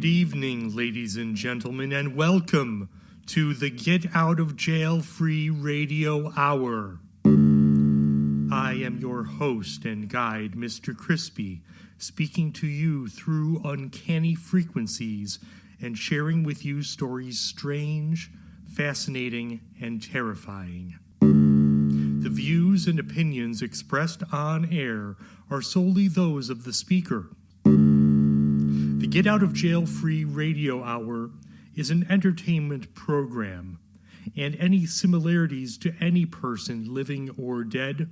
Good evening, ladies and gentlemen, and welcome to the Get Out of Jail Free Radio Hour. I am your host and guide, Mr. Crispy, speaking to you through uncanny frequencies and sharing with you stories strange, fascinating, and terrifying. The views and opinions expressed on air are solely those of the speaker. The Get Out of Jail Free Radio Hour is an entertainment program, and any similarities to any person living or dead,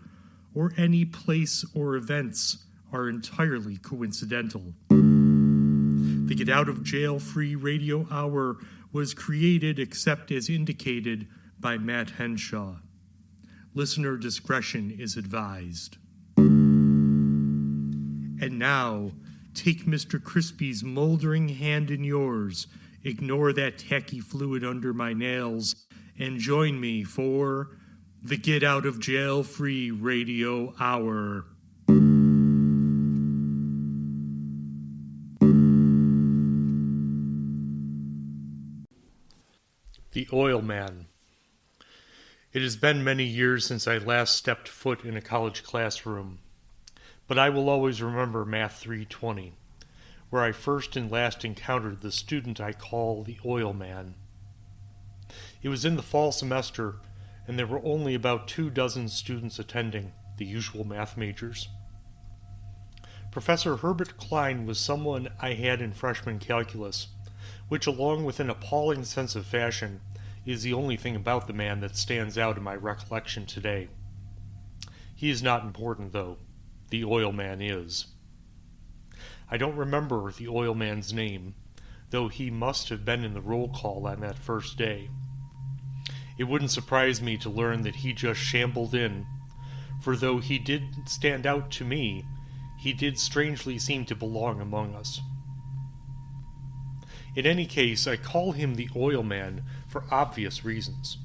or any place or events, are entirely coincidental. The Get Out of Jail Free Radio Hour was created except as indicated by Non-Henshaw. Listener discretion is advised. And now, take Mr. Crispy's moldering hand in yours, ignore that tacky fluid under my nails, and join me for the Get Out of Jail Free Radio Hour. The Oil Man. It has been many years since I last stepped foot in a college classroom, but I will always remember Math 320, where I first and last encountered the student I call the Oil Man. It was in the fall semester, and there were only about 24 students attending, the usual math majors. Professor Herbert Klein was someone I had in freshman calculus, which, along with an appalling sense of fashion, is the only thing about the man that stands out in my recollection today. He is not important, though. The Oil Man is. I don't remember the Oil Man's name, though he must have been in the roll call on that first day. It wouldn't surprise me to learn that he just shambled in, for though he did stand out to me, he did strangely seem to belong among us. In any case, I call him the Oil Man for obvious reasons.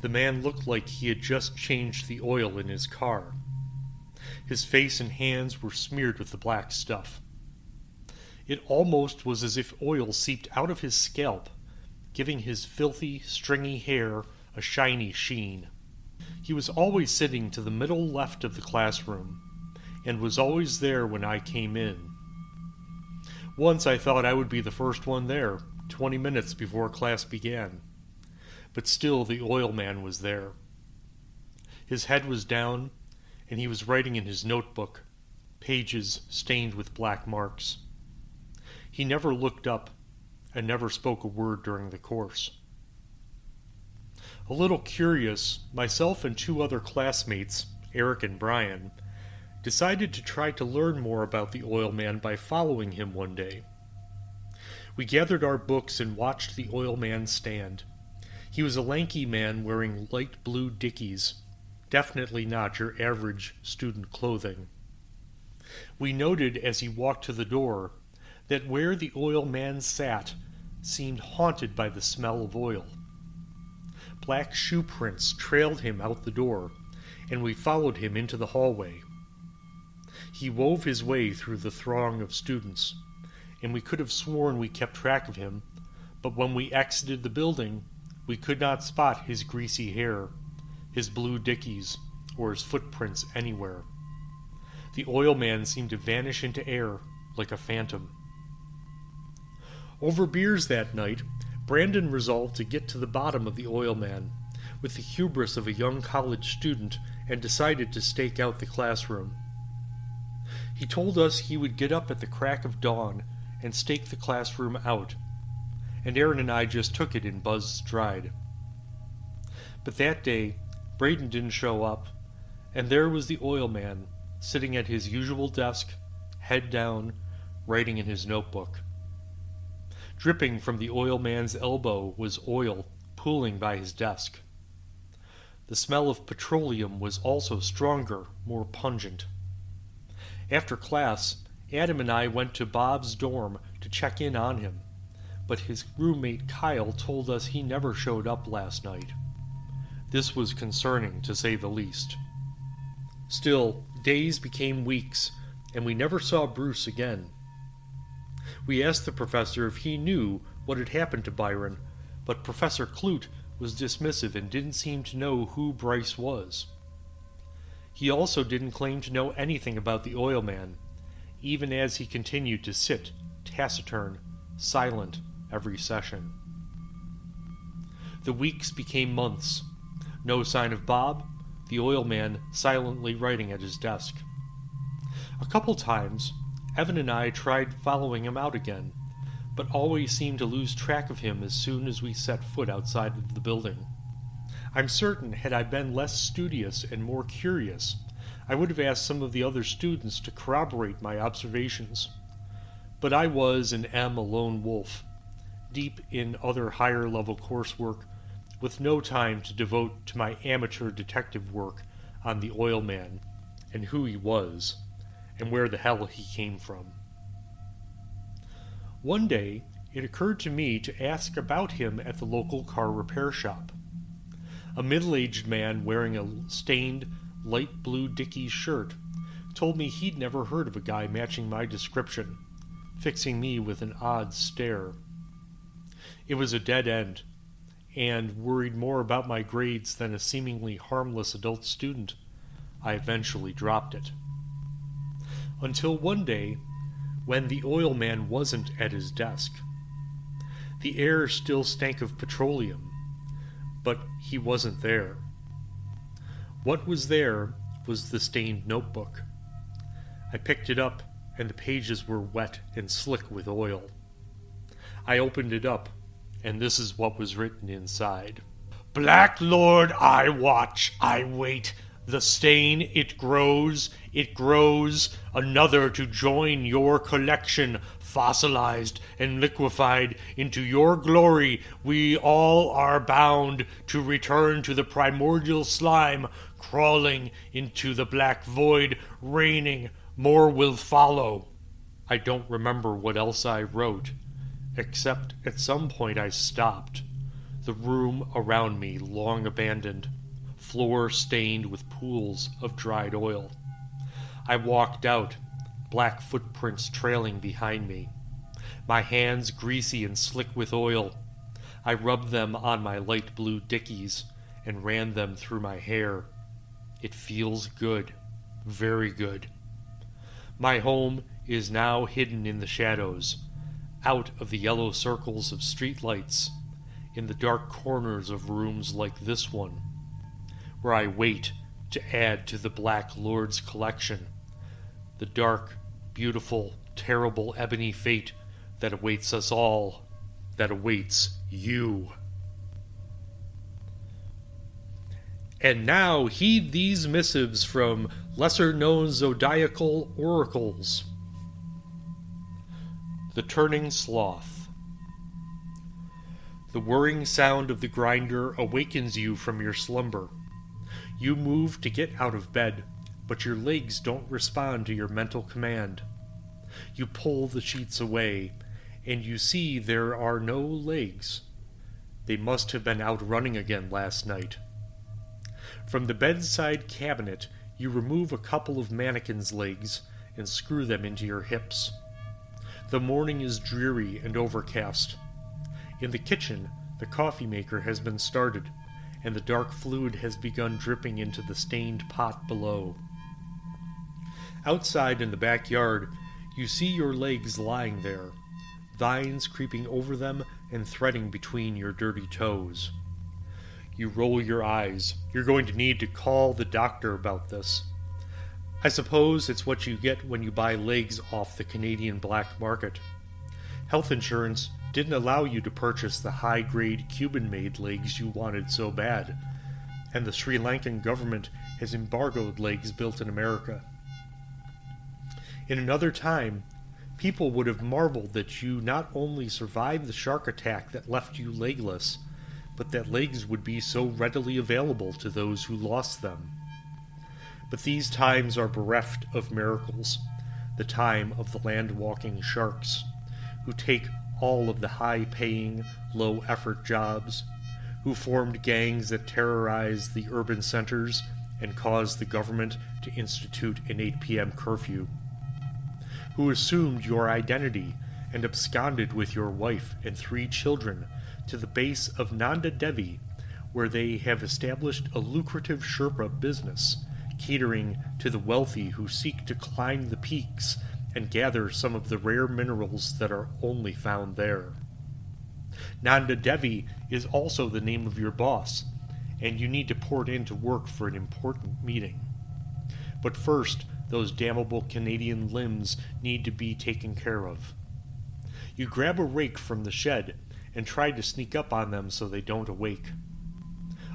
The man looked like he had just changed the oil in his car. His face and hands were smeared with the black stuff. It almost was as if oil seeped out of his scalp, giving his filthy, stringy hair a shiny sheen. He was always sitting to the middle left of the classroom, and was always there when I came in. Once I thought I would be the first one there, 20 minutes before class began. But still the Oil Man was there. His head was down, and he was writing in his notebook, pages stained with black marks. He never looked up, and never spoke a word during the course. A little curious, myself and 2 other classmates, Eric and Brian, decided to try to learn more about the Oil Man by following him one day. We gathered our books and watched the Oil Man stand. He was a lanky man wearing light blue dickies, definitely not your average student clothing. We noted as he walked to the door that where the Oil Man sat seemed haunted by the smell of oil. Black shoe prints trailed him out the door, and we followed him into the hallway. He wove his way through the throng of students, and we could have sworn we kept track of him, but when we exited the building, we could not spot his greasy hair, his blue dickies, or his footprints anywhere. The Oil Man seemed to vanish into air like a phantom. Over beers that night, Brandon resolved to get to the bottom of the Oil Man, with the hubris of a young college student, and decided to stake out the classroom. He told us he would get up at the crack of dawn and stake the classroom out, and Aaron and I just took it in Buzz's stride. But that day, Braden didn't show up, and there was the Oil Man, sitting at his usual desk, head down, writing in his notebook. Dripping from the Oil Man's elbow was oil pooling by his desk. The smell of petroleum was also stronger, more pungent. After class, Adam and I went to Bob's dorm to check in on him, but his roommate Kyle told us he never showed up last night. This was concerning, to say the least. Still, days became weeks, and we never saw Bruce again. We asked the professor if he knew what had happened to Byron, but Professor Clute was dismissive and didn't seem to know who Bryce was. He also didn't claim to know anything about the oil man, even as he continued to sit, taciturn, silent, every session. The weeks became months. No sign of Bob, the oil man silently writing at his desk. A couple times, Evan and I tried following him out again, but always seemed to lose track of him as soon as we set foot outside of the building. I'm certain had I been less studious and more curious, I would have asked some of the other students to corroborate my observations. But I was and am a lone wolf, deep in other higher-level coursework, with no time to devote to my amateur detective work on the oil man, and who he was, and where the hell he came from. One day, it occurred to me to ask about him at the local car repair shop. A middle-aged man wearing a stained, light blue Dickies shirt told me he'd never heard of a guy matching my description, fixing me with an odd stare. It was a dead end, and worried more about my grades than a seemingly harmless adult student, I eventually dropped it. Until one day, when the oil man wasn't at his desk. The air still stank of petroleum, but he wasn't there. What was there was the stained notebook. I picked it up, and the pages were wet and slick with oil. I opened it up, and this is what was written inside. Black Lord, I watch, I wait. The stain, it grows, another to join your collection, fossilized and liquefied into your glory. We all are bound to return to the primordial slime, crawling into the black void, raining. More will follow. I don't remember what else I wrote, except at some point I stopped. The room around me long abandoned, floor stained with pools of dried oil. I walked out, black footprints trailing behind me. My hands greasy and slick with oil. I rubbed them on my light blue Dickies and ran them through my hair. It feels good, very good. My home is now hidden in the shadows, out of the yellow circles of street lights, in the dark corners of rooms like this one, where I wait to add to the Black Lord's collection, the dark, beautiful, terrible ebony fate that awaits us all, that awaits you. And now heed these missives from lesser-known zodiacal oracles. The Turning Sloth. The whirring sound of the grinder awakens you from your slumber. You move to get out of bed, but your legs don't respond to your mental command. You pull the sheets away, and you see there are no legs. They must have been out running again last night. From the bedside cabinet, you remove a couple of mannequin's legs and screw them into your hips. The morning is dreary and overcast. In the kitchen, the coffee maker has been started, and the dark fluid has begun dripping into the stained pot below. Outside in the backyard, you see your legs lying there, vines creeping over them and threading between your dirty toes. You roll your eyes. You're going to need to call the doctor about this. I suppose it's what you get when you buy legs off the Canadian black market. Health insurance didn't allow you to purchase the high-grade Cuban-made legs you wanted so bad, and the Sri Lankan government has embargoed legs built in America. In another time, people would have marveled that you not only survived the shark attack that left you legless, but that legs would be so readily available to those who lost them. But these times are bereft of miracles, the time of the land-walking sharks, who take all of the high-paying, low-effort jobs, who formed gangs that terrorized the urban centers and caused the government to institute an 8 p.m. curfew, who assumed your identity and absconded with your wife and 3 children to the base of Nanda Devi, where they have established a lucrative Sherpa business, catering to the wealthy who seek to climb the peaks and gather some of the rare minerals that are only found there. Nanda Devi is also the name of your boss, and you need to port in to work for an important meeting. But first, those damnable Canadian limbs need to be taken care of. You grab a rake from the shed and try to sneak up on them so they don't awake.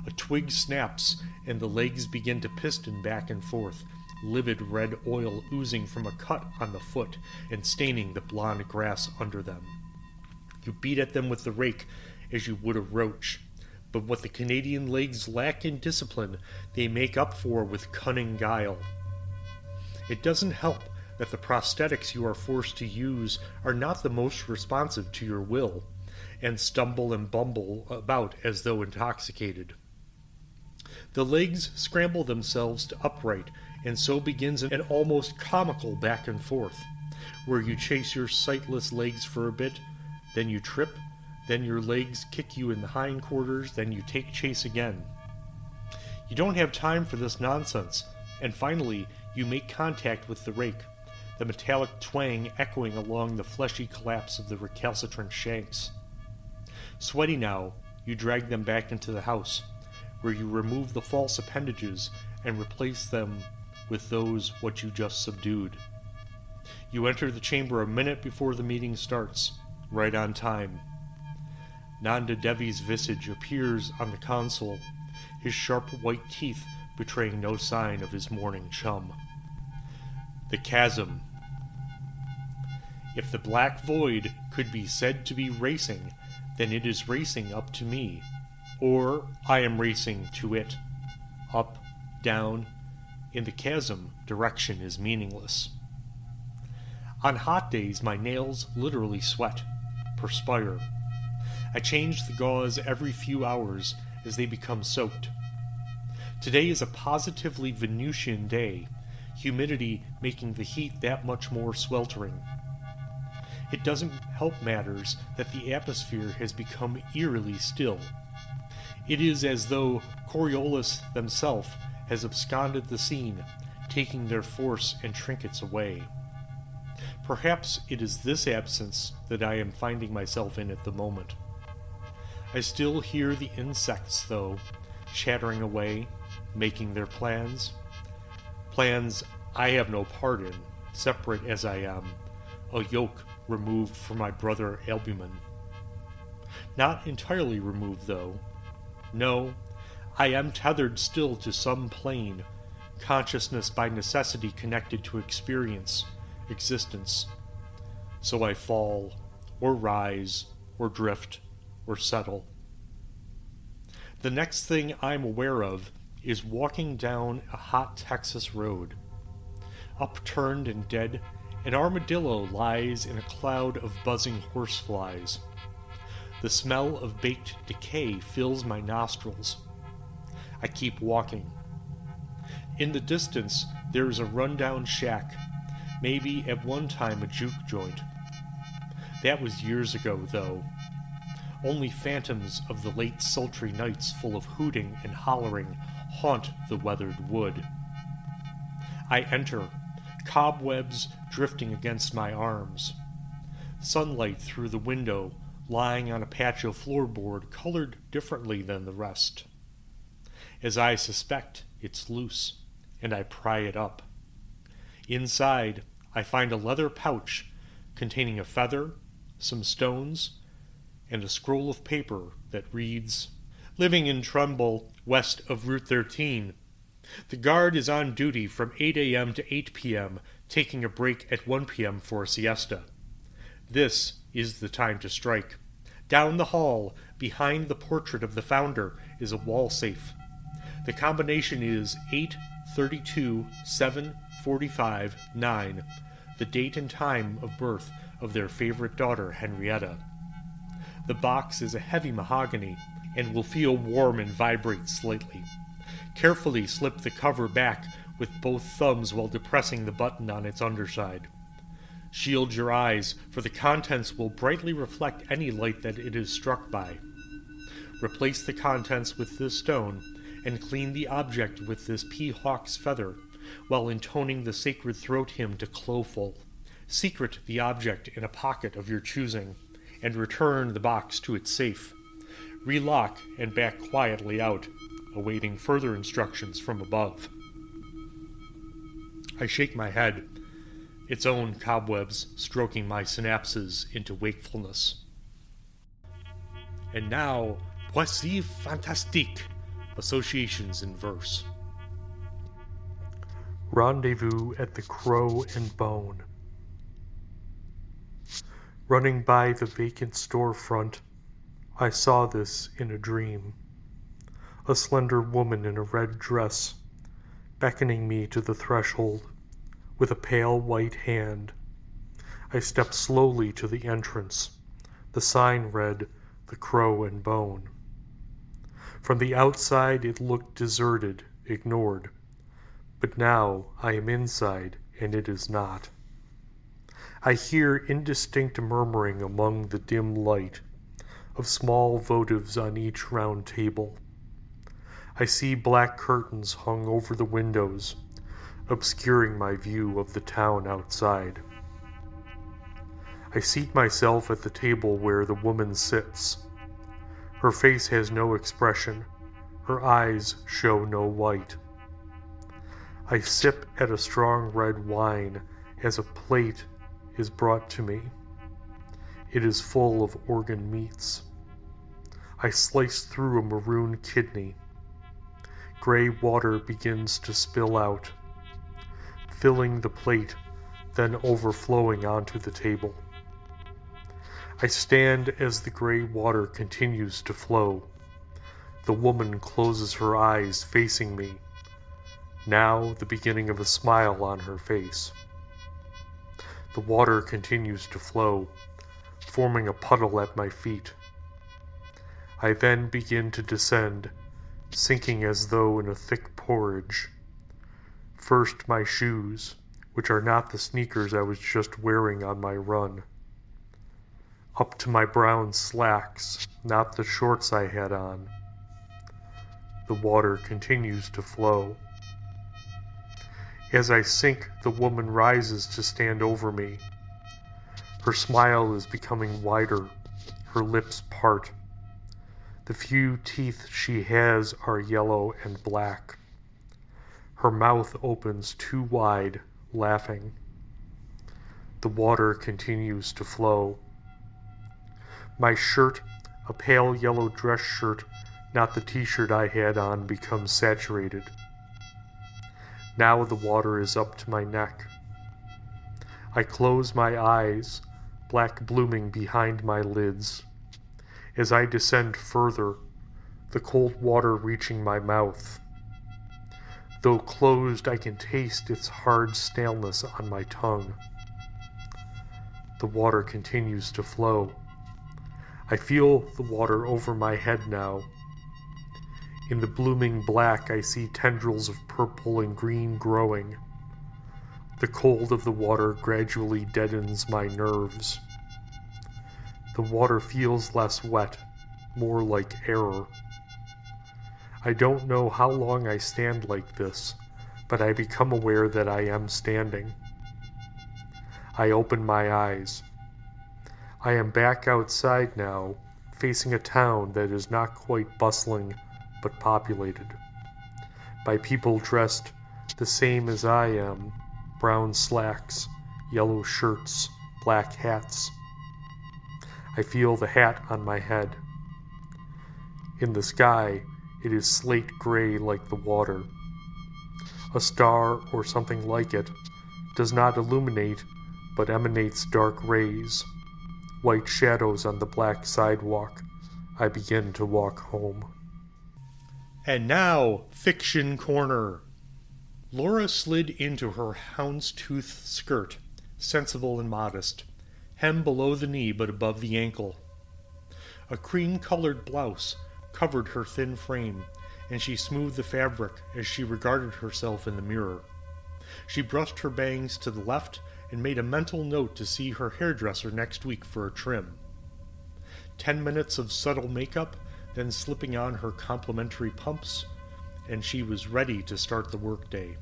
A twig snaps and the legs begin to piston back and forth, livid red oil oozing from a cut on the foot and staining the blonde grass under them. You beat at them with the rake as you would a roach, but what the Canadian legs lack in discipline, they make up for with cunning guile. It doesn't help that the prosthetics you are forced to use are not the most responsive to your will, and stumble and bumble about as though intoxicated. The legs scramble themselves to upright, and so begins an almost comical back and forth, where you chase your sightless legs for a bit, then you trip, then your legs kick you in the hindquarters, then you take chase again. You don't have time for this nonsense, and finally you make contact with the rake, the metallic twang echoing along the fleshy collapse of the recalcitrant shanks. Sweaty now, you drag them back into the house, where you remove the false appendages and replace them with those what you just subdued. You enter the chamber a minute before the meeting starts, right on time. Nanda Devi's visage appears on the console, his sharp white teeth betraying no sign of his morning chum. The chasm. If the black void could be said to be racing, then it is racing up to me, or I am racing to it. Up, down. In the chasm, direction is meaningless. On hot days, my nails literally sweat, perspire. I change the gauze every few hours as they become soaked. Today is a positively Venusian day, humidity making the heat that much more sweltering. It doesn't help matters that the atmosphere has become eerily still. It is as though Coriolis themselves has absconded the scene, taking their force and trinkets away. Perhaps it is this absence that I am finding myself in at the moment. I still hear the insects, though, chattering away, making their plans. Plans I have no part in, separate as I am, a yoke removed from my brother Albumen. Not entirely removed, though. No, I am tethered still to some plane, consciousness by necessity connected to experience, existence. So I fall, or rise, or drift, or settle. The next thing I'm aware of is walking down a hot Texas road. Upturned and dead, an armadillo lies in a cloud of buzzing horseflies. The smell of baked decay fills my nostrils. I keep walking. In the distance, there is a rundown shack, maybe at one time a juke joint. That was years ago, though. Only phantoms of the late sultry nights full of hooting and hollering haunt the weathered wood. I enter, cobwebs drifting against my arms. Sunlight through the window, lying on a patch of floorboard colored differently than the rest. As I suspect, it's loose, and I pry it up. Inside, I find a leather pouch containing a feather, some stones, and a scroll of paper that reads, "Living in Trumbull, west of Route 13. The guard is on duty from 8 a.m. to 8 p.m., taking a break at 1 p.m. for a siesta. This is the time to strike. Down the hall, behind the portrait of the founder, is a wall safe. The combination is 832-745-9, the date and time of birth of their favorite daughter, Henrietta. The box is a heavy mahogany and will feel warm and vibrate slightly. Carefully slip the cover back with both thumbs while depressing the button on its underside. Shield your eyes, for the contents will brightly reflect any light that it is struck by. Replace the contents with this stone, and clean the object with this peahawk's feather, while intoning the sacred throat hymn to Cloful. Secret the object in a pocket of your choosing, and return the box to its safe. Relock and back quietly out, awaiting further instructions from above. I shake my head, its own cobwebs stroking my synapses into wakefulness. And now, Poésie Fantastique, associations in verse. Rendezvous at the Crow and Bone. Running by the vacant storefront, I saw this in a dream. A slender woman in a red dress, beckoning me to the threshold with a pale white hand. I stepped slowly to the entrance. The sign read, "The Crow and Bone." From the outside it looked deserted, ignored. But now I am inside, and it is not. I hear indistinct murmuring among the dim light of small votives on each round table. I see black curtains hung over the windows, obscuring my view of the town outside. I seat myself at the table where the woman sits. Her face has no expression. Her eyes show no white. I sip at a strong red wine as a plate is brought to me. It is full of organ meats. I slice through a maroon kidney. Gray water begins to spill out, filling the plate, then overflowing onto the table. I stand as the gray water continues to flow. The woman closes her eyes, facing me. Now the beginning of a smile on her face. The water continues to flow, forming a puddle at my feet. I then begin to descend, sinking as though in a thick porridge. First my shoes, which are not the sneakers I was just wearing on my run. Up to my brown slacks, not the shorts I had on. The water continues to flow. As I sink, the woman rises to stand over me. Her smile is becoming wider, her lips part. The few teeth she has are yellow and black. Her mouth opens too wide, laughing. The water continues to flow. My shirt, a pale yellow dress shirt, not the t-shirt I had on, becomes saturated. Now the water is up to my neck. I close my eyes, black blooming behind my lids. As I descend further, the cold water reaching my mouth. Though closed, I can taste its hard staleness on my tongue. The water continues to flow. I feel the water over my head now. In the blooming black, I see tendrils of purple and green growing. The cold of the water gradually deadens my nerves. The water feels less wet, more like air. I don't know how long I stand like this, but I become aware that I am standing. I open my eyes. I am back outside now, facing a town that is not quite bustling, but populated by people dressed the same as I am, brown slacks, yellow shirts, black hats. I feel the hat on my head. In the sky, it is slate gray like the water. A star, or something like it, does not illuminate, but emanates dark rays. White shadows on the black sidewalk. I begin to walk home. And now, Fiction Corner. Laura slid into her houndstooth skirt, sensible and modest, hem below the knee but above the ankle. A cream-colored blouse covered her thin frame, and she smoothed the fabric as she regarded herself in the mirror. She brushed her bangs to the left and made a mental note to see her hairdresser next week for a trim. 10 minutes of subtle makeup, then slipping on her complimentary pumps, and she was ready to start the workday.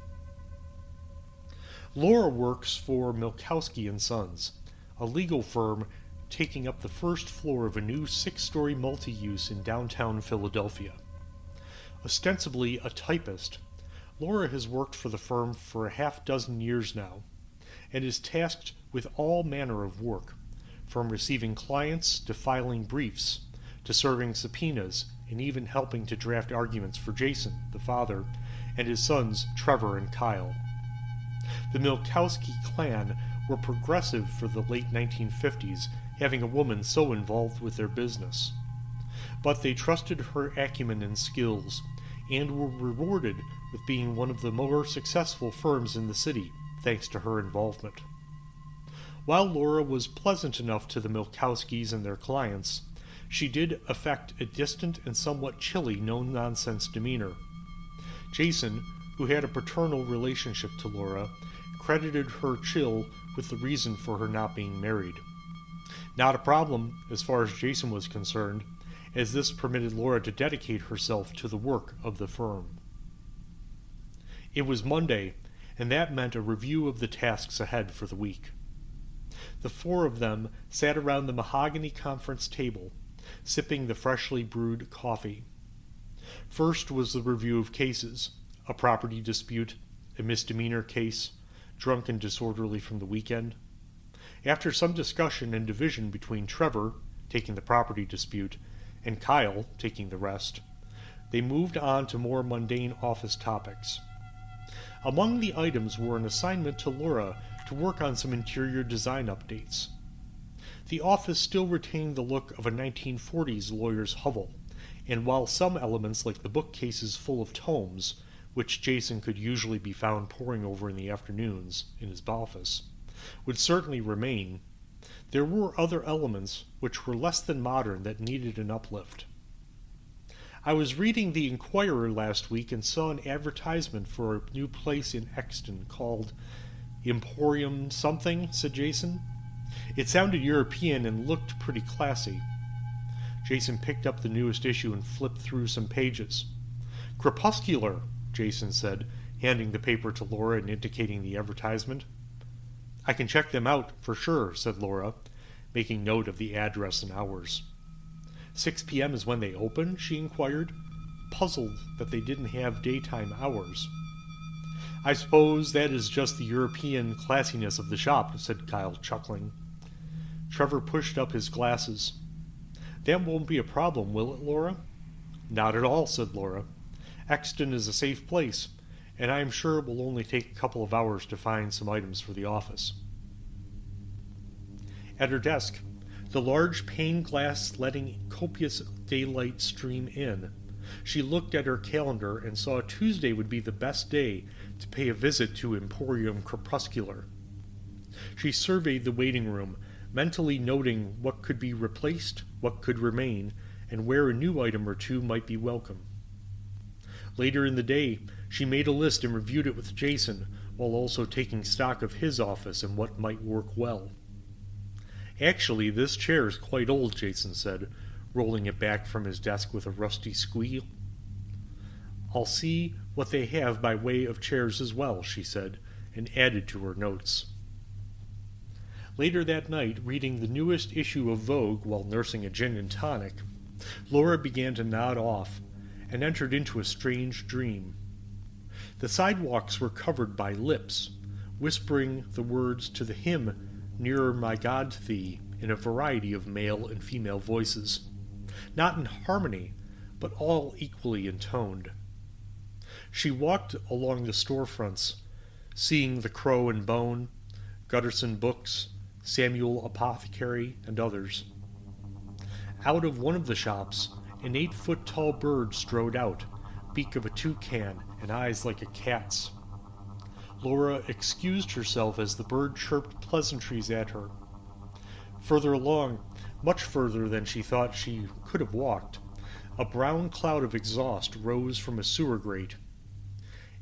Laura works for Milkowski & Sons, a legal firm taking up the first floor of a new 6-story multi-use in downtown Philadelphia. Ostensibly a typist, Laura has worked for the firm for a half-dozen years now, and is tasked with all manner of work, from receiving clients to filing briefs, to serving subpoenas, and even helping to draft arguments for Jason, the father, and his sons Trevor and Kyle. The Milkowski clan were progressive for the late 1950s, having a woman so involved with their business. But they trusted her acumen and skills, and were rewarded with being one of the more successful firms in the city, thanks to her involvement. While Laura was pleasant enough to the Milkowskis and their clients, she did affect a distant and somewhat chilly no-nonsense demeanor. Jason, who had a paternal relationship to Laura, credited her chill with the reason for her not being married. Not a problem, as far as Jason was concerned, as this permitted Laura to dedicate herself to the work of the firm. It was Monday, and that meant a review of the tasks ahead for the week. The 4 of them sat around the mahogany conference table, sipping the freshly brewed coffee. First was the review of cases: a property dispute, a misdemeanor case, drunk and disorderly from the weekend. After some discussion and division between Trevor, taking the property dispute, and Kyle, taking the rest, they moved on to more mundane office topics. Among the items were an assignment to Laura to work on some interior design updates. The office still retained the look of a 1940s lawyer's hovel, and while some elements like the bookcases full of tomes, which Jason could usually be found poring over in the afternoons in his office, would certainly remain, there were other elements which were less than modern that needed an uplift. I was reading the Inquirer last week and saw an advertisement for a new place in Exton called Emporium something, said Jason. It sounded European and looked pretty classy. Jason picked up the newest issue and flipped through some pages. Crepuscular, Jason said, handing the paper to Laura and indicating the advertisement. I can check them out, for sure, said Laura, making note of the address and hours. 6 p.m. is when they open? She inquired, puzzled that they didn't have daytime hours. I suppose that is just the European classiness of the shop, said Kyle, chuckling. Trevor pushed up his glasses. That won't be a problem, will it, Laura? Not at all, said Laura. Exton is a safe place, and I am sure it will only take a couple of hours to find some items for the office. At her desk, the large pane glass letting copious daylight stream in, she looked at her calendar and saw Tuesday would be the best day to pay a visit to Emporium Crepuscular. She surveyed the waiting room, mentally noting what could be replaced, what could remain, and where a new item or two might be welcome. Later in the day, she made a list and reviewed it with Jason, while also taking stock of his office and what might work well. Actually, this chair is quite old, Jason said, rolling it back from his desk with a rusty squeal. I'll see what they have by way of chairs as well, she said, and added to her notes. Later that night, reading the newest issue of Vogue while nursing a gin and tonic, Laura began to nod off, and entered into a strange dream. The sidewalks were covered by lips, whispering the words to the hymn, Nearer My God to Thee, in a variety of male and female voices, not in harmony, but all equally intoned. She walked along the storefronts, seeing the Crow and Bone, Gutterson Books, Samuel Apothecary, and others. Out of one of the shops, an 8-foot-tall bird strode out, beak of a toucan and eyes like a cat's. Laura excused herself as the bird chirped pleasantries at her. Further along, much further than she thought she could have walked, a brown cloud of exhaust rose from a sewer grate.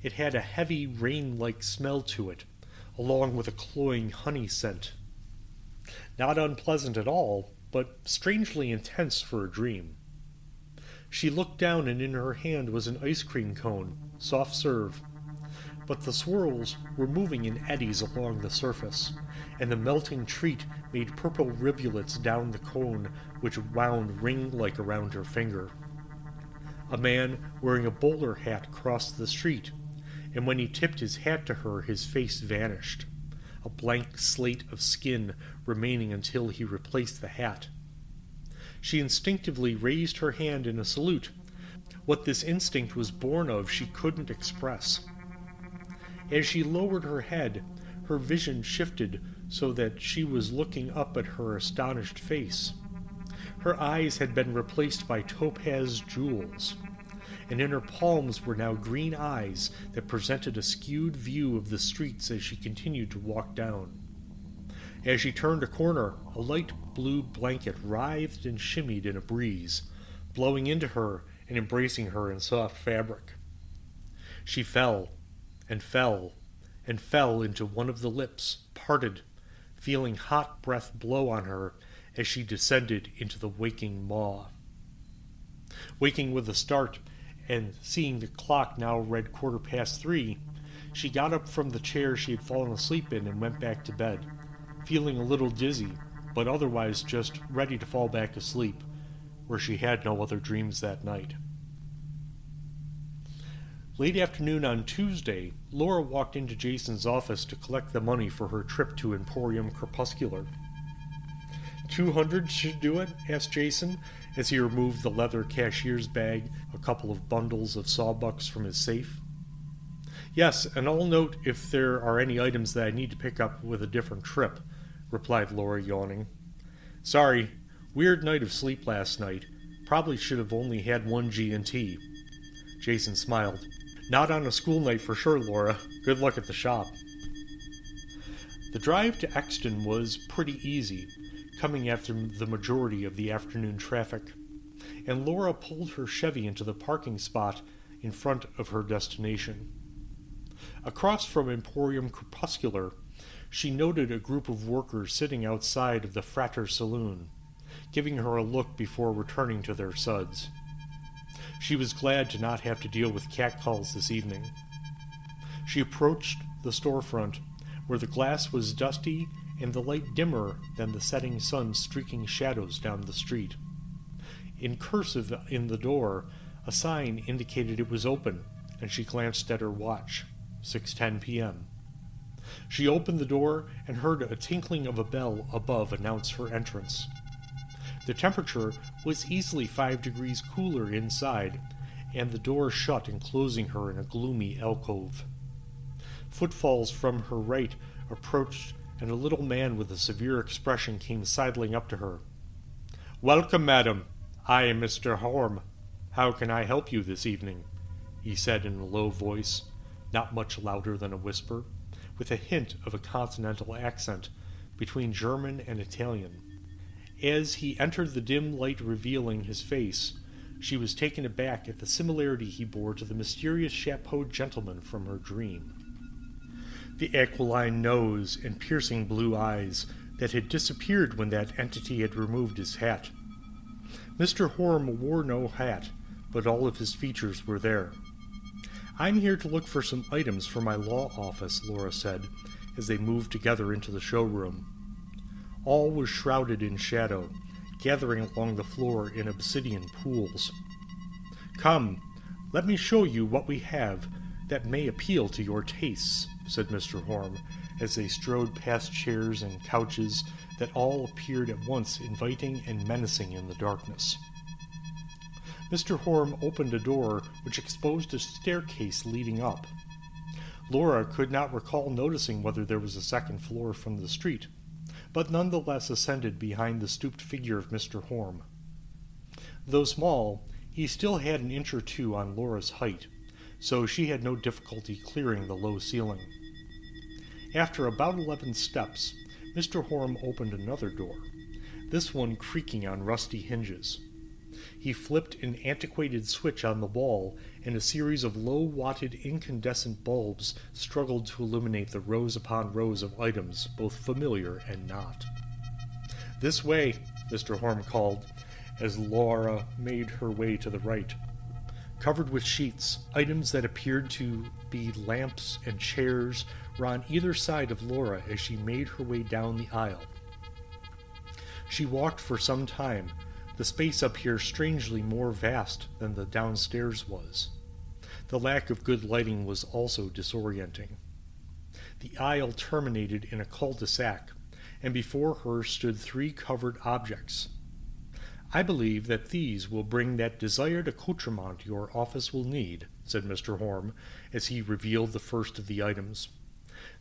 It had a heavy, rain-like smell to it, along with a cloying honey scent. Not unpleasant at all, but strangely intense for a dream. She looked down, and in her hand was an ice cream cone, soft serve. But the swirls were moving in eddies along the surface, and the melting treat made purple rivulets down the cone, which wound ring-like around her finger. A man wearing a bowler hat crossed the street, and when he tipped his hat to her, his face vanished, a blank slate of skin remaining until he replaced the hat. She instinctively raised her hand in a salute. What this instinct was born of she couldn't express. As she lowered her head, her vision shifted so that she was looking up at her astonished face. Her eyes had been replaced by topaz jewels, and in her palms were now green eyes that presented a skewed view of the streets as she continued to walk down. As she turned a corner, a light blue blanket writhed and shimmied in a breeze, blowing into her and embracing her in soft fabric. She fell, and fell, and fell into one of the lips, parted, feeling hot breath blow on her as she descended into the waking maw. Waking with a start, and seeing the clock now read 3:15, she got up from the chair she had fallen asleep in and went back to bed, feeling a little dizzy, but otherwise just ready to fall back asleep, where she had no other dreams that night. Late afternoon on Tuesday, Laura walked into Jason's office to collect the money for her trip to Emporium Crepuscular. $200 should do it? Asked Jason, as he removed the leather cashier's bag, a couple of bundles of sawbucks from his safe. Yes, and I'll note if there are any items that I need to pick up with a different trip, replied Laura, yawning. Sorry, weird night of sleep last night. Probably should have only had one G&T. Jason smiled. Not on a school night for sure, Laura. Good luck at the shop. The drive to Exton was pretty easy, coming after the majority of the afternoon traffic, and Laura pulled her Chevy into the parking spot in front of her destination. Across from Emporium Crepuscular, she noted a group of workers sitting outside of the Frater Saloon, giving her a look before returning to their suds. She was glad to not have to deal with catcalls this evening. She approached the storefront, where the glass was dusty and the light dimmer than the setting sun streaking shadows down the street. In cursive in the door, a sign indicated it was open, and she glanced at her watch. 6:10 p.m. She opened the door and heard a tinkling of a bell above announce her entrance. The temperature was easily 5 degrees cooler inside, and the door shut, enclosing her in a gloomy alcove. Footfalls from her right approached, and a little man with a severe expression came sidling up to her. "Welcome, madam. I am Mr. Horm. How can I help you this evening?" he said in a low voice, not much louder than a whisper, with a hint of a continental accent between German and Italian. As he entered, the dim light revealing his face, she was taken aback at the similarity he bore to the mysterious chapeaued gentleman from her dream. The aquiline nose and piercing blue eyes that had disappeared when that entity had removed his hat. Mr. Horm wore no hat, but all of his features were there. "I'm here to look for some items for my law office," Laura said, as they moved together into the showroom. All was shrouded in shadow, gathering along the floor in obsidian pools. "Come, let me show you what we have that may appeal to your tastes," said Mr. Horm, as they strode past chairs and couches that all appeared at once inviting and menacing in the darkness. Mr. Horm opened a door which exposed a staircase leading up. Laura could not recall noticing whether there was a second floor from the street, but nonetheless ascended behind the stooped figure of Mr. Horm. Though small, he still had an inch or two on Laura's height, so she had no difficulty clearing the low ceiling. After about 11 steps, Mr. Horm opened another door, this one creaking on rusty hinges. He flipped an antiquated switch on the wall, and a series of low-watted incandescent bulbs struggled to illuminate the rows upon rows of items, both familiar and not. "This way," Mr. Horm called, as Laura made her way to the right. Covered with sheets, items that appeared to be lamps and chairs were on either side of Laura as she made her way down the aisle. She walked for some time, the space up here strangely more vast than the downstairs was. The lack of good lighting was also disorienting. The aisle terminated in a cul-de-sac, and before her stood 3 covered objects. "I believe that these will bring that desired accoutrement your office will need," said Mr. Horm, as he revealed the first of the items.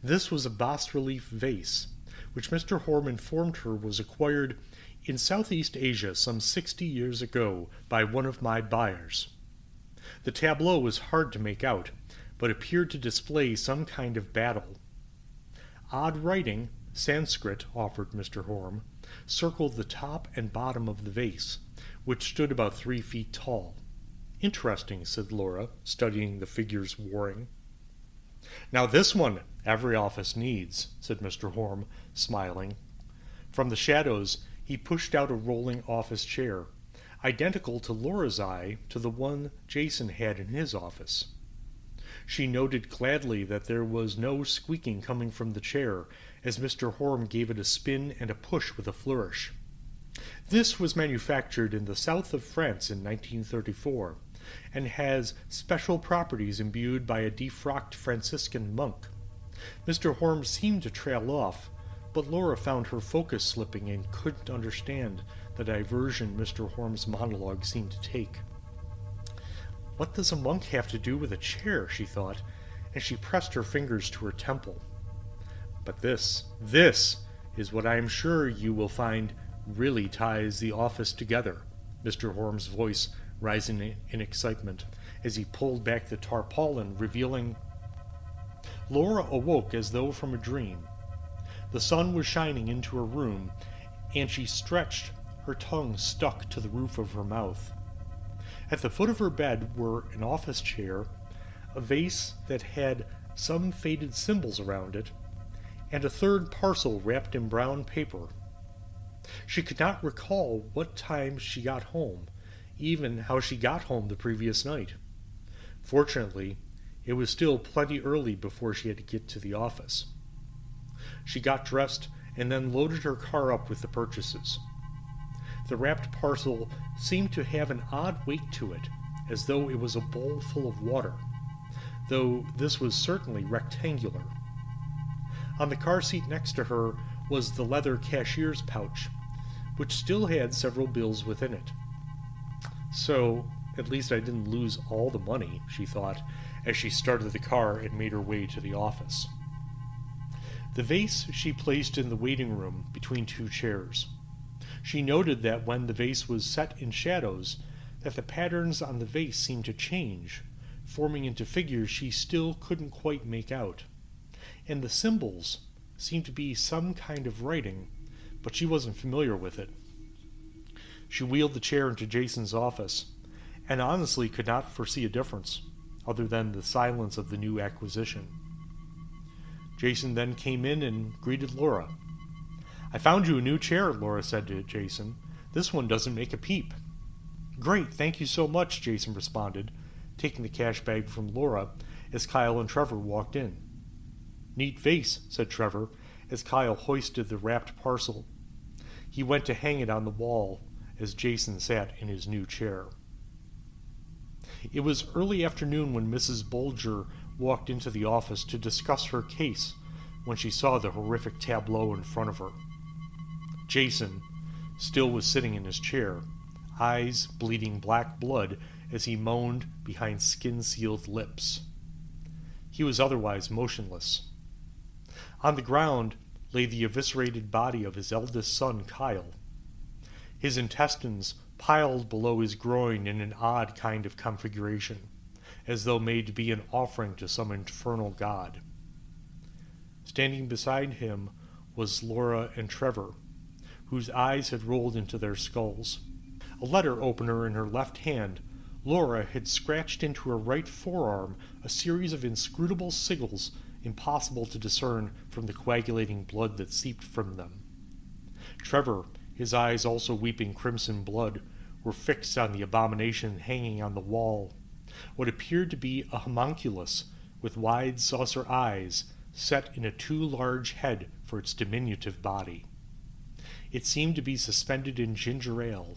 This was a bas-relief vase, which Mr. Horm informed her was acquired in Southeast Asia some 60 years ago by one of my buyers. The tableau was hard to make out, but appeared to display some kind of battle. Odd writing, Sanskrit, offered Mr. Horm, circled the top and bottom of the vase, which stood about 3 feet tall. "Interesting," said Laura, studying the figures warring. "Now this one every office needs," said Mr. Horm, smiling. From the shadows he pushed out a rolling office chair, identical to Laura's eye to the one Jason had in his office. She noted gladly that there was no squeaking coming from the chair, as Mr. Horm gave it a spin and a push with a flourish. This was manufactured in the south of France in 1934, and has special properties imbued by a defrocked Franciscan monk. Mr. Horm seemed to trail off, but Laura found her focus slipping and couldn't understand the diversion Mr. Horm's monologue seemed to take. "What does a monk have to do with a chair?" she thought, and she pressed her fingers to her temple. "But this is what I am sure you will find really ties the office together," Mr. Horm's voice rising in excitement, as he pulled back the tarpaulin, revealing... Laura awoke as though from a dream. The sun was shining into her room, and she stretched, her tongue stuck to the roof of her mouth. At the foot of her bed were an office chair, a vase that had some faded symbols around it, and a third parcel wrapped in brown paper. She could not recall what time she got home, even how she got home the previous night. Fortunately, it was still plenty early before she had to get to the office. She got dressed and then loaded her car up with the purchases. The wrapped parcel seemed to have an odd weight to it, as though it was a bowl full of water, though this was certainly rectangular. On the car seat next to her was the leather cashier's pouch, which still had several bills within it. "So, at least I didn't lose all the money," she thought, as she started the car and made her way to the office. The vase she placed in the waiting room between 2 chairs. She noted that when the vase was set in shadows, that the patterns on the vase seemed to change, forming into figures she still couldn't quite make out. And the symbols seemed to be some kind of writing, but she wasn't familiar with it. She wheeled the chair into Jason's office, and honestly could not foresee a difference, other than the silence of the new acquisition. Jason then came in and greeted Laura. "I found you a new chair," Laura said to Jason. "This one doesn't make a peep." "Great, thank you so much," Jason responded, taking the cash bag from Laura as Kyle and Trevor walked in. "Neat vase," said Trevor, as Kyle hoisted the wrapped parcel. He went to hang it on the wall as Jason sat in his new chair. It was early afternoon when Mrs. Bolger walked into the office to discuss her case when she saw the horrific tableau in front of her. Jason still was sitting in his chair, eyes bleeding black blood as he moaned behind skin-sealed lips. He was otherwise motionless. On the ground lay the eviscerated body of his eldest son, Kyle. His intestines piled below his groin in an odd kind of configuration, as though made to be an offering to some infernal god. Standing beside him was Laura and Trevor, whose eyes had rolled into their skulls. a letter opener in her left hand, Laura had scratched into her right forearm a series of inscrutable sigils impossible to discern from the coagulating blood that seeped from them. Trevor, his eyes also weeping crimson blood, were fixed on the abomination hanging on the wall, what appeared to be a homunculus with wide saucer eyes set in a too large head for its diminutive body. It seemed to be suspended in ginger ale,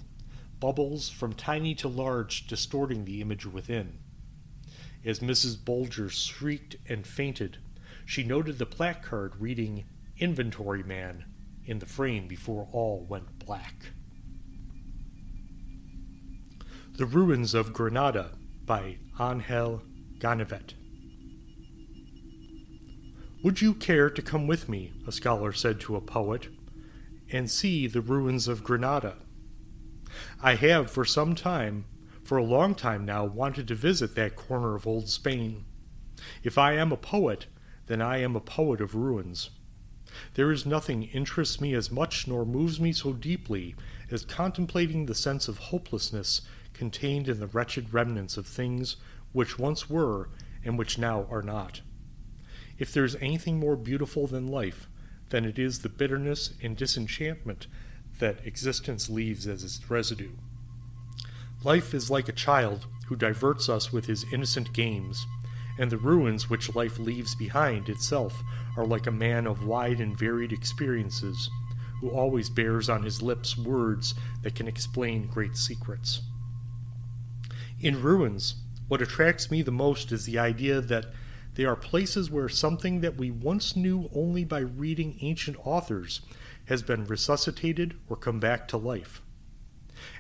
bubbles from tiny to large distorting the image within. As Mrs. Bolger shrieked and fainted, she noted the placard reading "Inventory Man" in the frame before all went black. The Ruins of Granada by Angel Ganivet. "Would you care to come with me," a scholar said to a poet, "and see the ruins of Granada? I have for a long time now, wanted to visit that corner of old Spain. If I am a poet, then I am a poet of ruins. There is nothing interests me as much nor moves me so deeply as contemplating the sense of hopelessness contained in the wretched remnants of things which once were and which now are not. If there is anything more beautiful than life, then it is the bitterness and disenchantment that existence leaves as its residue. Life is like a child who diverts us with his innocent games, and the ruins which life leaves behind itself are like a man of wide and varied experiences, who always bears on his lips words that can explain great secrets. In ruins, what attracts me the most is the idea that they are places where something that we once knew only by reading ancient authors has been resuscitated or come back to life.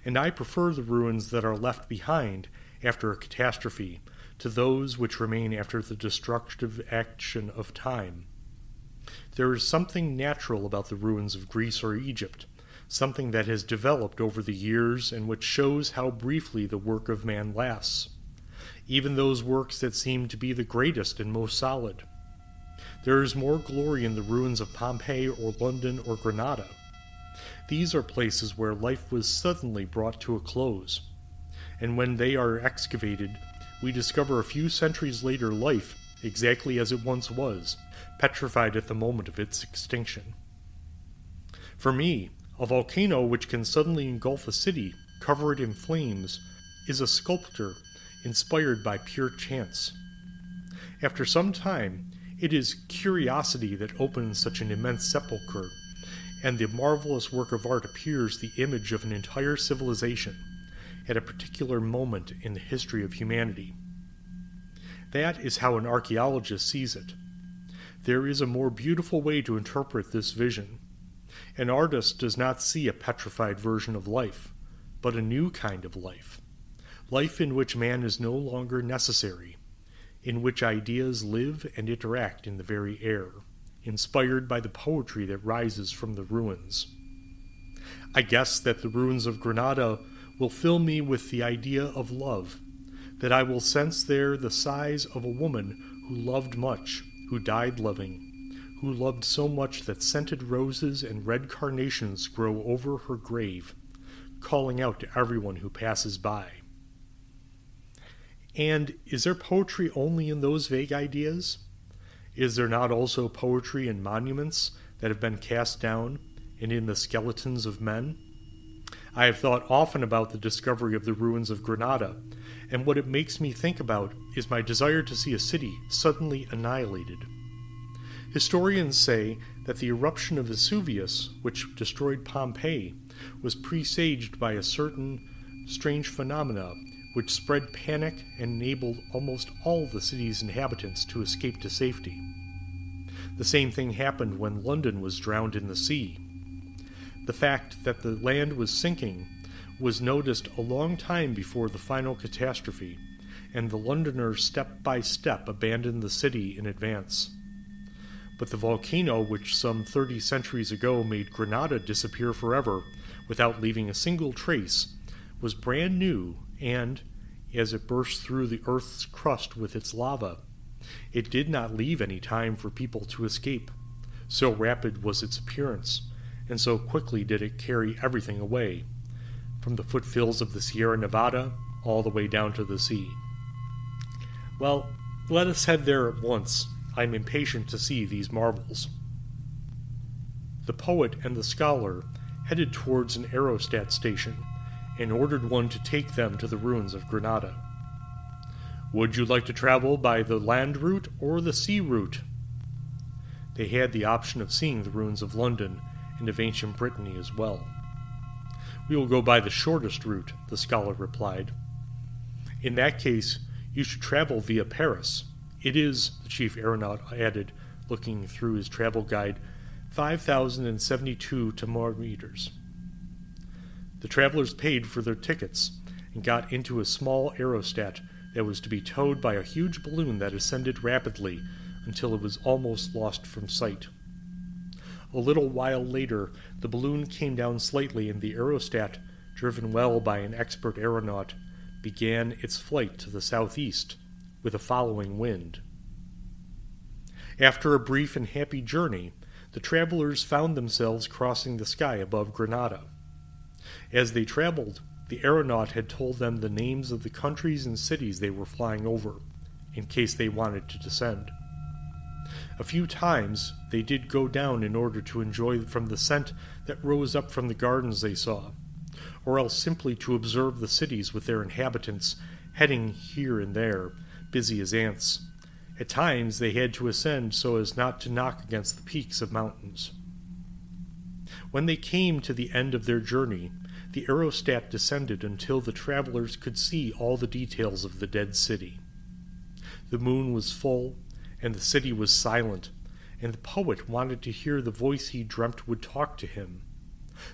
And I prefer the ruins that are left behind after a catastrophe to those which remain after the destructive action of time. There is something natural about the ruins of Greece or Egypt, something that has developed over the years and which shows how briefly the work of man lasts, even those works that seem to be the greatest and most solid. There is more glory in the ruins of Pompeii or London or Granada. These are places where life was suddenly brought to a close, and when they are excavated, we discover a few centuries later life exactly as it once was, petrified at the moment of its extinction. For me, a volcano which can suddenly engulf a city, cover it in flames, is a sculpture inspired by pure chance. After some time, it is curiosity that opens such an immense sepulchre, and the marvelous work of art appears the image of an entire civilization at a particular moment in the history of humanity. That is how an archaeologist sees it. There is a more beautiful way to interpret this vision. An artist does not see a petrified version of life, but a new kind of life. Life in which man is no longer necessary, in which ideas live and interact in the very air, inspired by the poetry that rises from the ruins. I guess that the ruins of Granada will fill me with the idea of love, that I will sense there the sighs of a woman who loved much, who died loving, who loved so much that scented roses and red carnations grow over her grave, calling out to everyone who passes by. And is there poetry only in those vague ideas? Is there not also poetry in monuments that have been cast down, and in the skeletons of men? I have thought often about the discovery of the ruins of Granada, and what it makes me think about is my desire to see a city suddenly annihilated. Historians say that the eruption of Vesuvius, which destroyed Pompeii, was presaged by a certain strange phenomena which spread panic and enabled almost all the city's inhabitants to escape to safety. The same thing happened when London was drowned in the sea. The fact that the land was sinking was noticed a long time before the final catastrophe, and the Londoners step by step abandoned the city in advance. But the volcano which some 30 centuries ago made Granada disappear forever without leaving a single trace was brand new, and, as it burst through the earth's crust with its lava, it did not leave any time for people to escape. So rapid was its appearance, and so quickly did it carry everything away. from the foothills of the Sierra Nevada all the way down to the sea. Well, let us head there at once. I am impatient to see these marvels. The poet and the scholar headed towards an aerostat station and ordered one to take them to the ruins of Granada. Would you like to travel by the land route or the sea route? They had the option of seeing the ruins of London and of ancient Brittany as well. We will go by the shortest route, the scholar replied. In that case, you should travel via Paris. It is, the chief aeronaut added, looking through his travel guide, 5,072 meters. The travelers paid for their tickets and got into a small aerostat that was to be towed by a huge balloon that ascended rapidly until it was almost lost from sight. A little while later, the balloon came down slightly and the aerostat, driven well by an expert aeronaut, began its flight to the southeast with a following wind. After a brief and happy journey, the travelers found themselves crossing the sky above Granada. As they traveled, the aeronaut had told them the names of the countries and cities they were flying over, in case they wanted to descend. A few times they did go down in order to enjoy from the scent that rose up from the gardens they saw, or else simply to observe the cities with their inhabitants heading here and there, busy as ants. At times they had to ascend so as not to knock against the peaks of mountains. When they came to the end of their journey, the aerostat descended until the travelers could see all the details of the dead city. The moon was full, and the city was silent, and the poet wanted to hear the voice he dreamt would talk to him.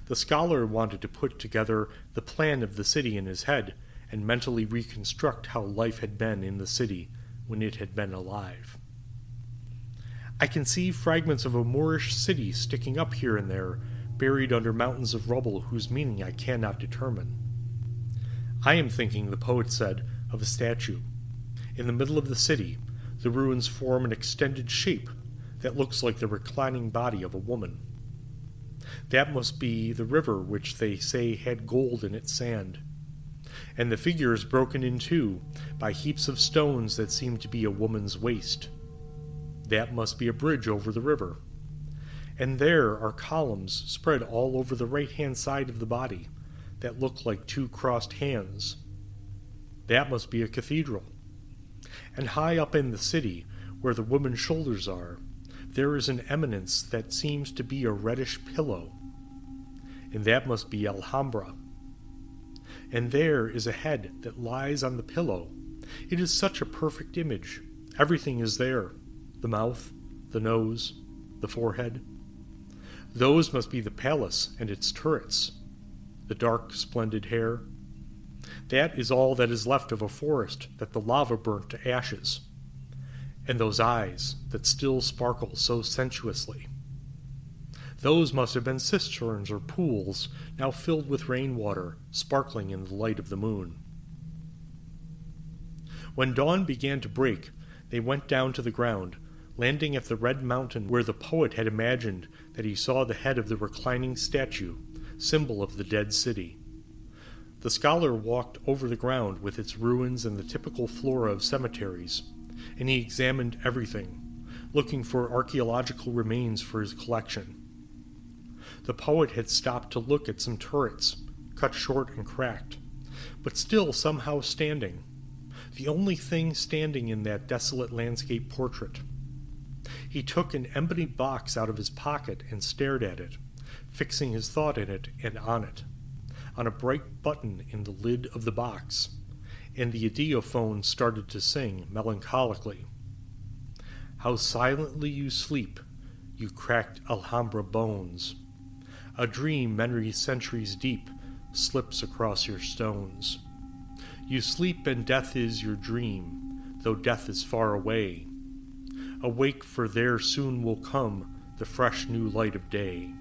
The scholar wanted to put together the plan of the city in his head and mentally reconstruct how life had been in the city when it had been alive. I can see fragments of a Moorish city sticking up here and there, buried under mountains of rubble whose meaning I cannot determine. I am thinking, the poet said, of a statue. In the middle of the city, the ruins form an extended shape that looks like the reclining body of a woman. That must be the river which they say had gold in its sand. And the figure is broken in two by heaps of stones that seem to be a woman's waist. That must be a bridge over the river. And there are columns spread all over the right-hand side of the body that look like two crossed hands. That must be a cathedral. And high up in the city, where the woman's shoulders are, there is an eminence that seems to be a reddish pillow. And that must be Alhambra. And there is a head that lies on the pillow. It is such a perfect image. Everything is there. The mouth, the nose, the forehead. Those must be the palace and its turrets. The dark, splendid hair. That is all that is left of a forest that the lava burnt to ashes. And those eyes that still sparkle so sensuously. Those must have been cisterns or pools, now filled with rainwater, sparkling in the light of the moon. When dawn began to break, they went down to the ground, landing at the red mountain where the poet had imagined that he saw the head of the reclining statue, symbol of the dead city. The scholar walked over the ground with its ruins and the typical flora of cemeteries, and he examined everything, looking for archaeological remains for his collection. The poet had stopped to look at some turrets, cut short and cracked, but still somehow standing, the only thing standing in that desolate landscape portrait. He took an ebony box out of his pocket and stared at it, fixing his thought in it and on it, on a bright button in the lid of the box, and the idiophone started to sing melancholically. How silently you sleep, you cracked Alhambra bones. A dream many centuries deep slips across your stones. You sleep and death is your dream, though death is far away. Awake, for there soon will come the fresh new light of day.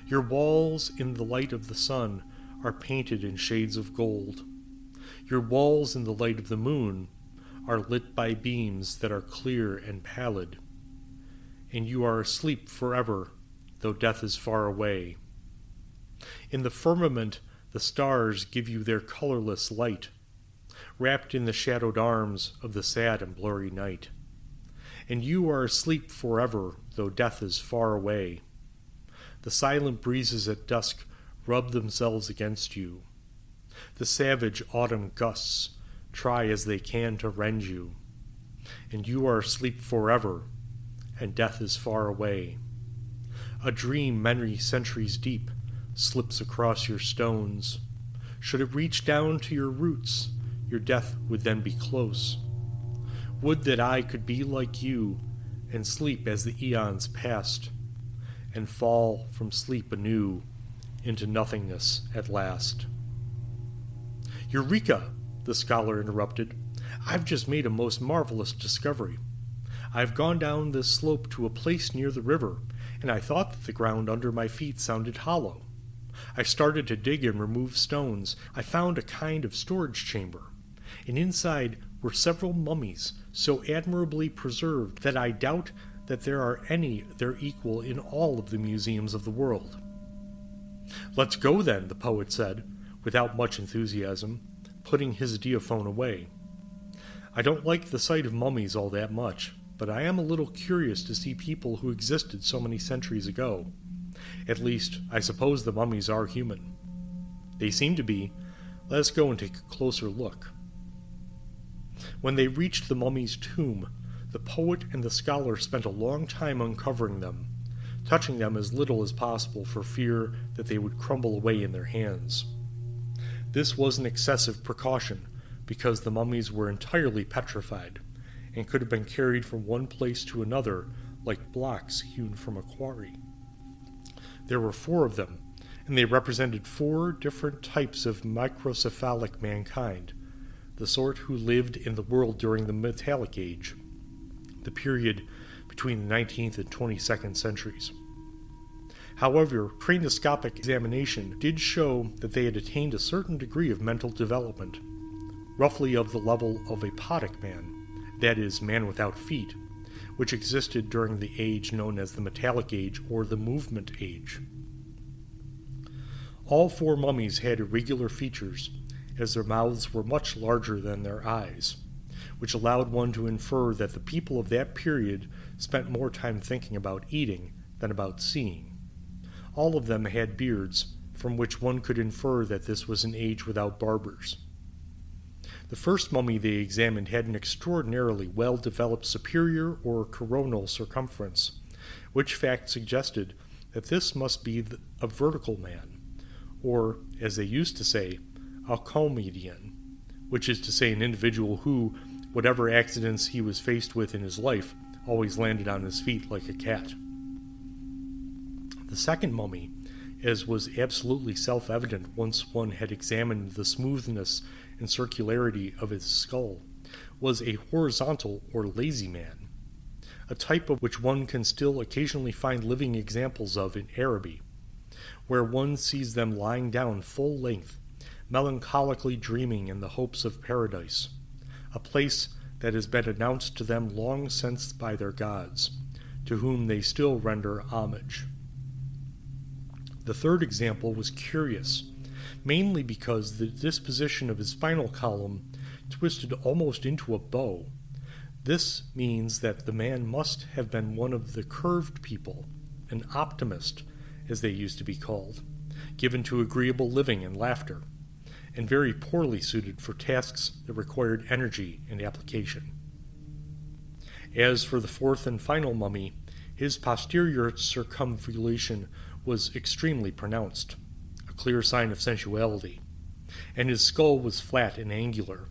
Your walls in the light of the sun are painted in shades of gold. Your walls in the light of the moon are lit by beams that are clear and pallid. And you are asleep forever, though death is far away. In the firmament The stars give you their colorless light, wrapped in the shadowed arms of the sad and blurry night. And you are asleep forever, though death is far away. The silent breezes at dusk rub themselves against you. The savage autumn gusts try as they can to rend you. And you are asleep forever, and death is far away. A dream many centuries deep slips across your stones. Should it reach down to your roots, your death would then be close. Would that I could be like you, and sleep as the eons passed, and fall from sleep anew into nothingness at last. Eureka! The scholar interrupted. I've just made a most marvelous discovery. I've gone down this slope to a place near the river, and I thought that the ground under my feet sounded hollow. I started to dig and remove stones. I found a kind of storage chamber, and inside were several mummies so admirably preserved that I doubt that there are any their equal in all of the museums of the world. Let's go then, the poet said, without much enthusiasm, putting his idiophone away. I don't like the sight of mummies all that much, but I am a little curious to see people who existed so many centuries ago. At least, I suppose the mummies are human. They seem to be. Let us go and take a closer look. When they reached the mummy's tomb, the poet and the scholar spent a long time uncovering them, touching them as little as possible for fear that they would crumble away in their hands. This was an excessive precaution, because the mummies were entirely petrified, and could have been carried from one place to another like blocks hewn from a quarry. There were 4 of them, and they represented 4 different types of microcephalic mankind, the sort who lived in the world during the Metallic Age, the period between the 19th and 22nd centuries. However, cranioscopic examination did show that they had attained a certain degree of mental development, roughly of the level of a podic man, that is, man without feet, which existed during the age known as the Metallic Age or the Movement Age. All 4 mummies had irregular features, as their mouths were much larger than their eyes, which allowed one to infer that the people of that period spent more time thinking about eating than about seeing. All of them had beards, from which one could infer that this was an age without barbers. The first mummy they examined had an extraordinarily well-developed superior or coronal circumference, which fact suggested that this must be a vertical man, or, as they used to say, a comedian, which is to say an individual who, whatever accidents he was faced with in his life, always landed on his feet like a cat. The second mummy, as was absolutely self-evident once one had examined the smoothness and circularity of his skull, was a horizontal or lazy man, a type of which one can still occasionally find living examples of in Araby, where one sees them lying down full length, melancholically dreaming in the hopes of paradise, a place that has been announced to them long since by their gods, to whom they still render homage. The third example was curious, mainly because the disposition of his spinal column twisted almost into a bow. This means that the man must have been one of the curved people, an optimist, as they used to be called, given to agreeable living and laughter, and very poorly suited for tasks that required energy and application. As for the 4th and final mummy, his posterior circumvallation was extremely pronounced, a clear sign of sensuality, and his skull was flat and angular,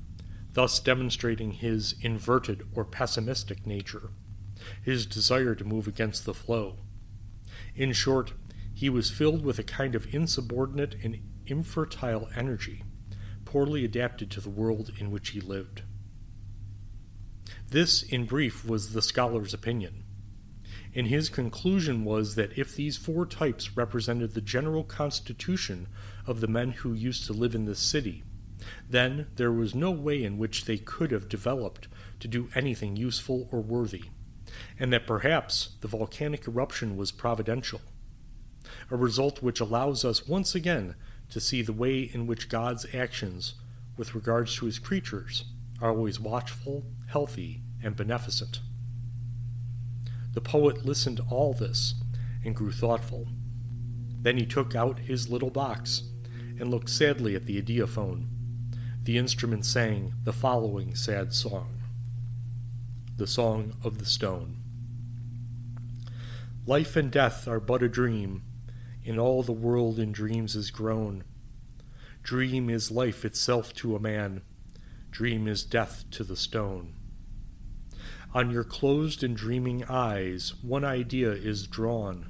thus demonstrating his inverted or pessimistic nature, his desire to move against the flow. In short, he was filled with a kind of insubordinate and infertile energy, poorly adapted to the world in which he lived. This, in brief, was the scholar's opinion, and his conclusion was that if these 4 types represented the general constitution of the men who used to live in this city, then there was no way in which they could have developed to do anything useful or worthy, and that perhaps the volcanic eruption was providential, a result which allows us once again to see the way in which God's actions with regards to his creatures are always watchful, healthy, and beneficent. The poet listened to all this and grew thoughtful. Then he took out his little box and looked sadly at the ideophone. The instrument sang the following sad song. The Song of the Stone. Life and death are but a dream, and all the world in dreams is grown. Dream is life itself to a man, dream is death to the stone. On your closed and dreaming eyes one idea is drawn.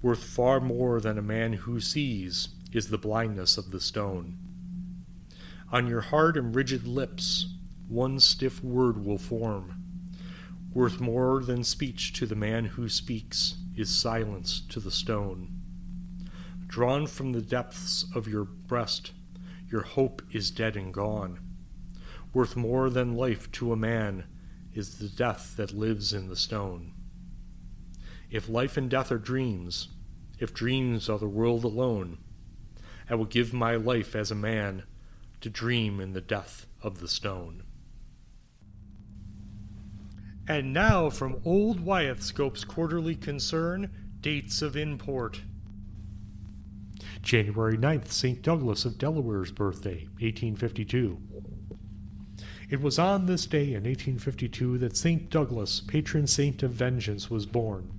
Worth far more than a man who sees is the blindness of the stone. On your hard and rigid lips one stiff word will form. Worth more than speech to the man who speaks is silence to the stone. Drawn from the depths of your breast, your hope is dead and gone. Worth more than life to a man is the death that lives in the stone. If life and death are dreams, if dreams are the world alone, I will give my life as a man to dream in the death of the stone. And now from Old Wyethscope's Quarterly Concern, dates of import. January 9th, St. Douglas of Delaware's birthday, 1852. It was on this day in 1852 that St. Douglas, patron saint of vengeance, was born.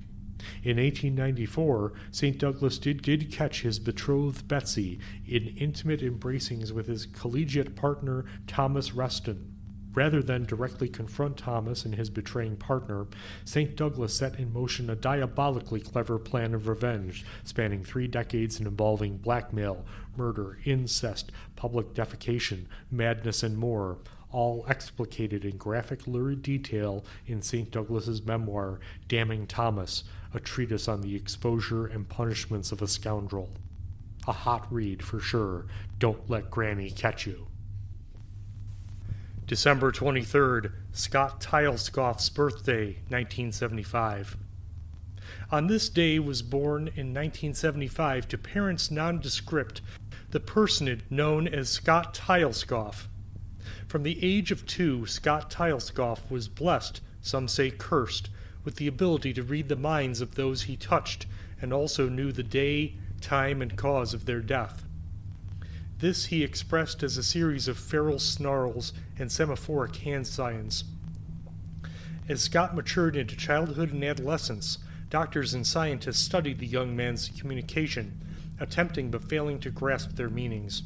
In 1894, St. Douglas did catch his betrothed Betsy in intimate embracings with his collegiate partner Thomas Reston. Rather than directly confront Thomas and his betraying partner, St. Douglas set in motion a diabolically clever plan of revenge, spanning 3 decades and involving blackmail, murder, incest, public defecation, madness, and more, all explicated in graphic lurid detail in St. Douglas's memoir, Damning Thomas, a treatise on the exposure and punishments of a scoundrel. A hot read for sure. Don't let Granny catch you. December 23rd, Scott Tylescoff's birthday, 1975. On this day was born in 1975 to parents nondescript the personage known as Scott Tylescoff. From the age of 2, Scott Tylescoff was blessed, some say cursed, with the ability to read the minds of those he touched, and also knew the day, time, and cause of their death. This he expressed as a series of feral snarls and semaphoric hand signs. As Scott matured into childhood and adolescence, doctors and scientists studied the young man's communication, attempting but failing to grasp their meanings.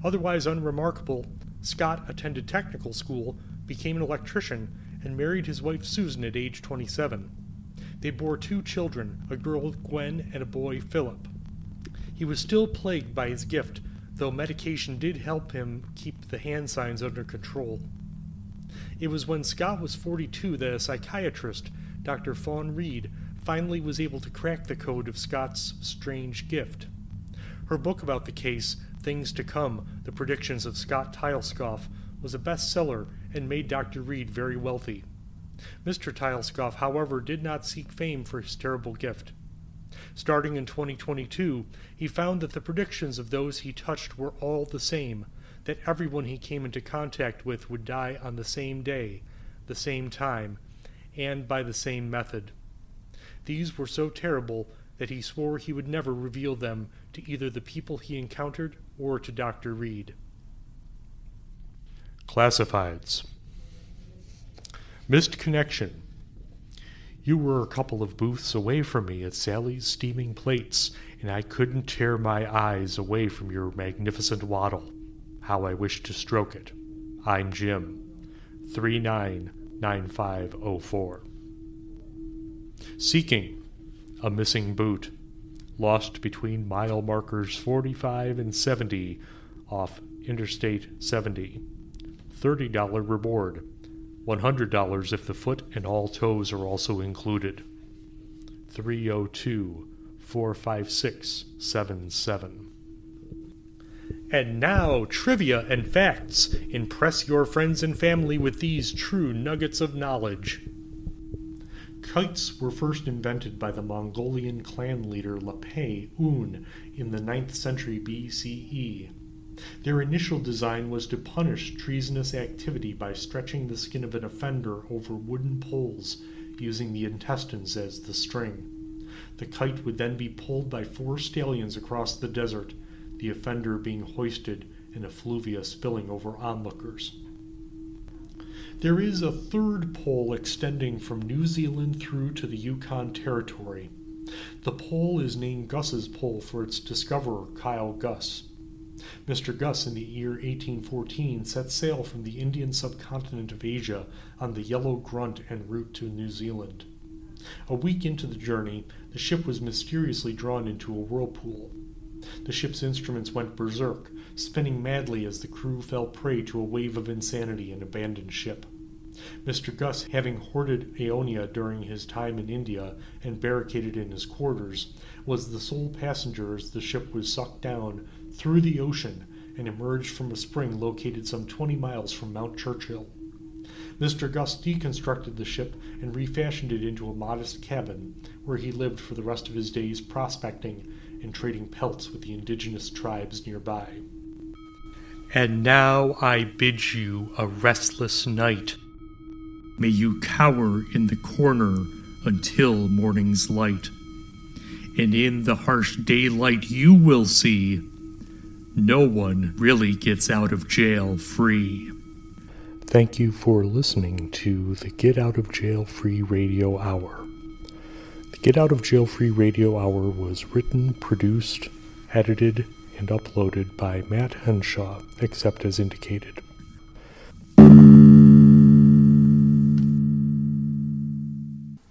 Otherwise unremarkable, Scott attended technical school, became an electrician, and married his wife Susan at age 27. They bore 2 children, a girl Gwen and a boy Philip. He was still plagued by his gift, though medication did help him keep the hand signs under control. It was when Scott was 42 that a psychiatrist, Dr. Fawn Reed, finally was able to crack the code of Scott's strange gift. Her book about the case, Things to Come, The Predictions of Scott Tylescoff, was a bestseller and made Dr. Reed very wealthy. Mr. Tylescoff, however, did not seek fame for his terrible gift. Starting in 2022, he found that the predictions of those he touched were all the same, that everyone he came into contact with would die on the same day, the same time, and by the same method. These were so terrible that he swore he would never reveal them to either the people he encountered or to Dr. Reed. Classifieds. Missed connection. You were a couple of booths away from me at Sally's Steaming Plates, and I couldn't tear my eyes away from your magnificent waddle. How I wish to stroke it. I'm Jim. 399504. Seeking. A missing boot. Lost between mile markers 45 and 70 off Interstate 70. $30 reward. $100 if the foot and all toes are also included. 302-456-77. And now, trivia and facts. Impress your friends and family with these true nuggets of knowledge. Kites were first invented by the Mongolian clan leader Lapay Un in the 9th century BCE. Their initial design was to punish treasonous activity by stretching the skin of an offender over wooden poles, using the intestines as the string. The kite would then be pulled by 4 stallions across the desert, the offender being hoisted and effluvia spilling over onlookers. There is a third pole extending from New Zealand through to the Yukon Territory. The pole is named Gus's Pole for its discoverer, Kyle Gus. Mr. Gus, in the year 1814, set sail from the Indian subcontinent of Asia on the Yellow Grunt en route to New Zealand. A week into the journey, the ship was mysteriously drawn into a whirlpool. The ship's instruments went berserk, spinning madly as the crew fell prey to a wave of insanity and abandoned ship. Mr. Gus, having hoarded Aeonia during his time in India and barricaded in his quarters, was the sole passenger as the ship was sucked down through the ocean and emerged from a spring located some 20 miles from Mount Churchill. Mr. Gus deconstructed the ship and refashioned it into a modest cabin where he lived for the rest of his days prospecting and trading pelts with the indigenous tribes nearby. And now I bid you a restless night. May you cower in the corner until morning's light, and in the harsh daylight you will see no one really gets out of jail free. Thank you for listening to the Get Out of Jail Free Radio Hour. The Get Out of Jail Free Radio Hour was written, produced, edited, and uploaded by Matt Henshaw, except as indicated.